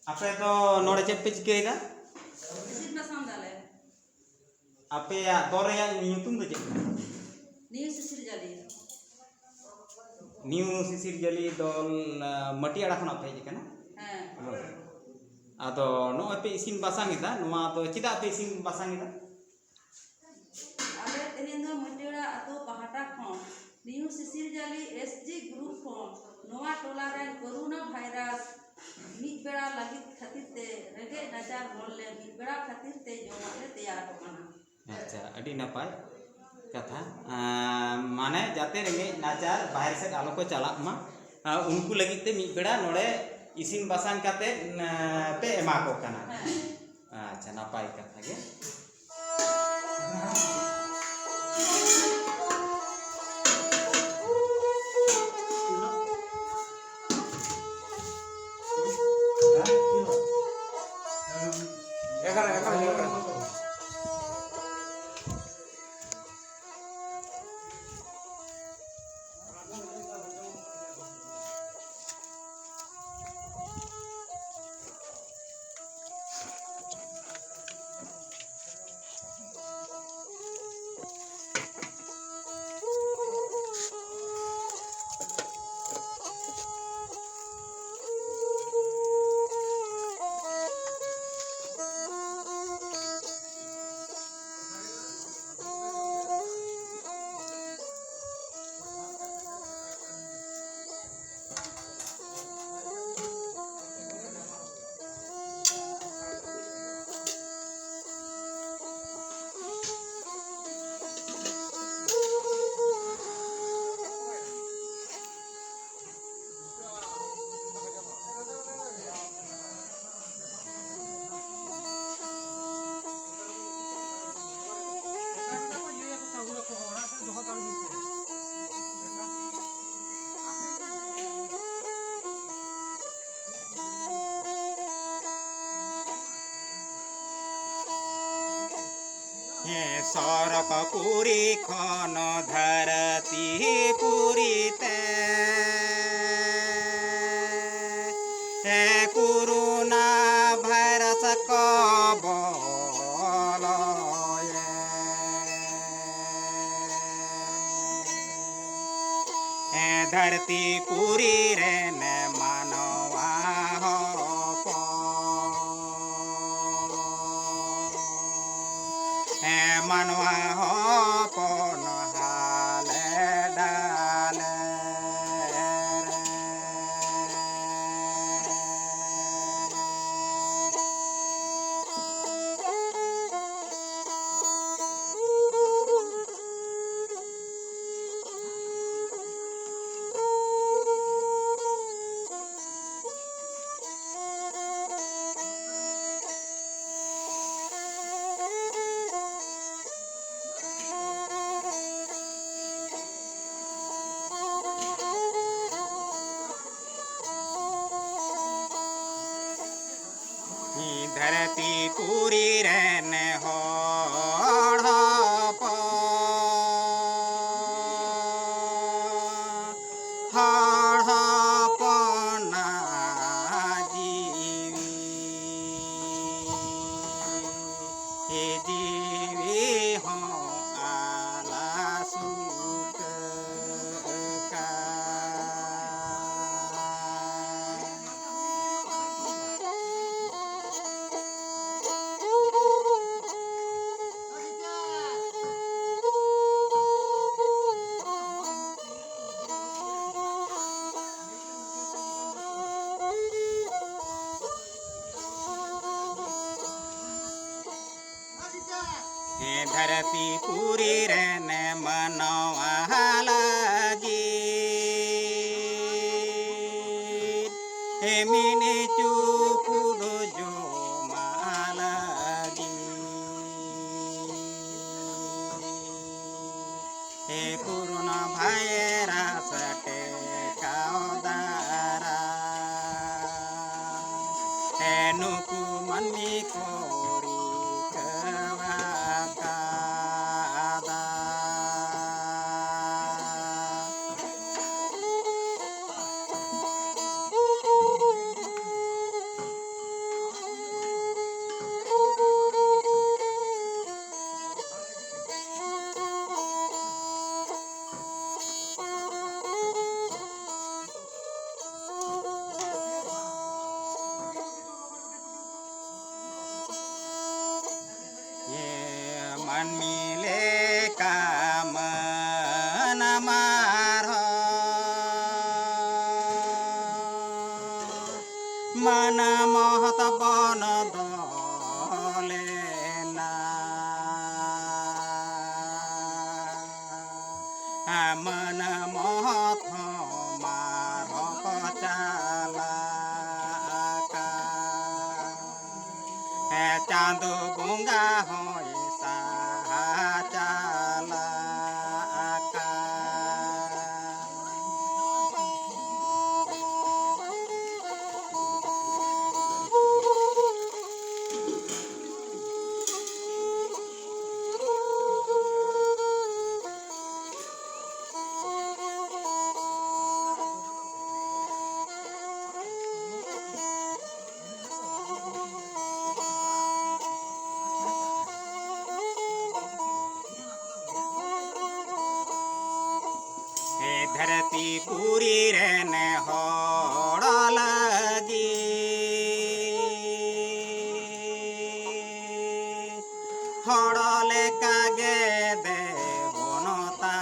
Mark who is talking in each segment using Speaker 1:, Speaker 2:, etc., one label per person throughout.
Speaker 1: Apa itu nore cepet kita? Apa ya tore yang nyutung tu cek? New sisir jali dol mati ada kan apa je kan? Atau no apa isin basang kita? No atau cita apa isin basang kita?
Speaker 2: Ale tehin do mati ada atau pahata kon. New sisir jali SG group kon. Noa tolerant karona virus. Mid bera lagi khatir te rege najar bolle mid bera khatir te jomale tayar ko mana.
Speaker 1: अच्छा अड़ी नपाय कथा माने जाते रेंगे नाचार बाहर से आलो को चलाक मा उनको लगी ते मी बेड़ा नोड़े इसिन बासान काते पे एमा को कना अच्छा नपाय कथा गे सरक पुरी खन धरती पुरी ते कोरोना भाइरस कबल धरती पुरी रे ने मानवा मनवा हो पन हाले डाले धरती पूरी रहने हो हड़पना जीवी हो आला सुख का धरती पूरी रहने मनवा लगी मिनी चुपुरो जो मालगी कोरोना भाइरस टेकाउदारा नुकु मनी कोरी मन मोहत मारो को चाला चांदो बोंगा होई सा चाला धरती पूरी रहने होड़ लगी होड़ लेका गे दे बनता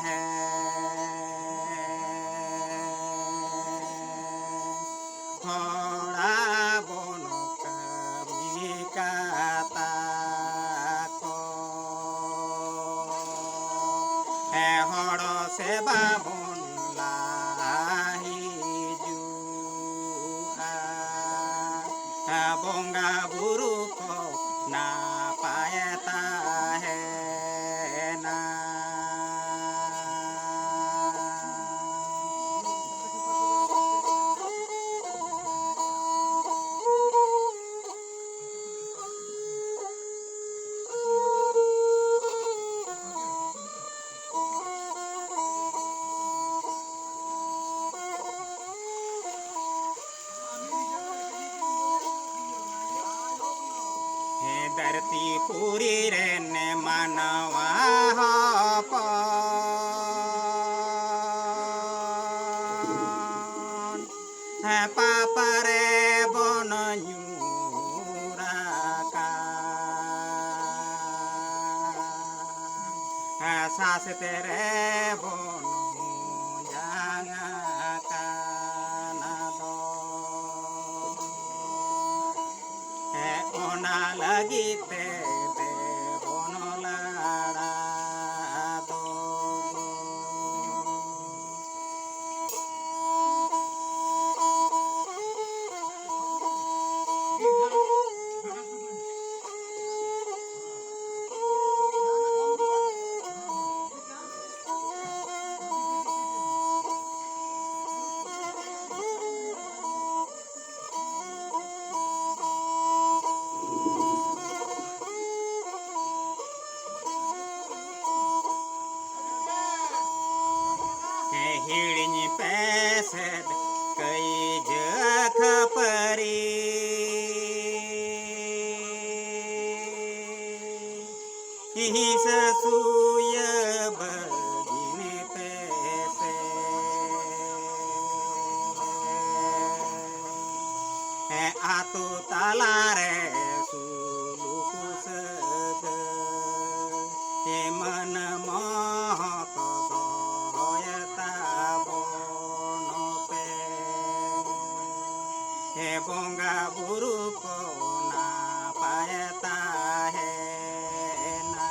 Speaker 1: है होड़ा बनो कमी काता को है होड़ो से बाबन लाही जुआ बोंगा बुरु को ना पायता है ना धरती पूरी रहने मनवा है पापा रे बन सास तेरे बन जांगा काना दो ओना लगी ते बोनो लाड़ा दो हिड़नी पैसद कई जख परी ही ससुय बगिने पैसे आतो ताला रे सुलुकुस मन मोहत बोंगा बुरु को ना पायता है ना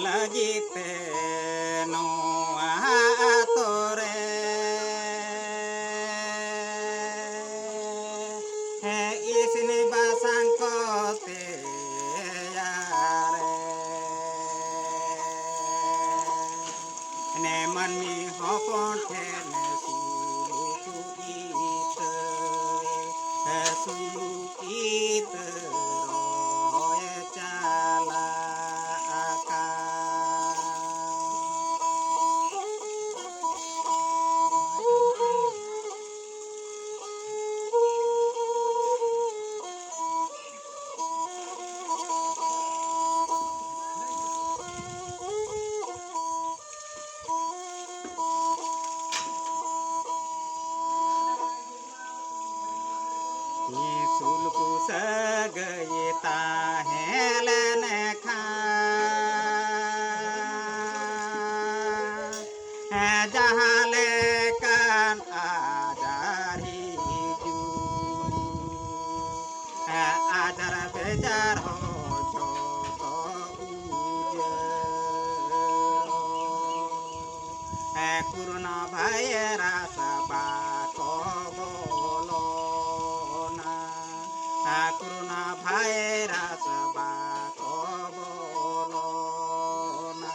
Speaker 1: लगीत नोआ तोरे इसिन बासां कोते यारे ने मनी हपन ठेन सुलुकित रोय चाला आका सुलकु सगयता हेलन खा जहाँ लेकन आजारी जू आजार बेजार हो जो तो कुरुना भाईरा सबा को बोलो कुरुना भाईरा सबा को बोलो ना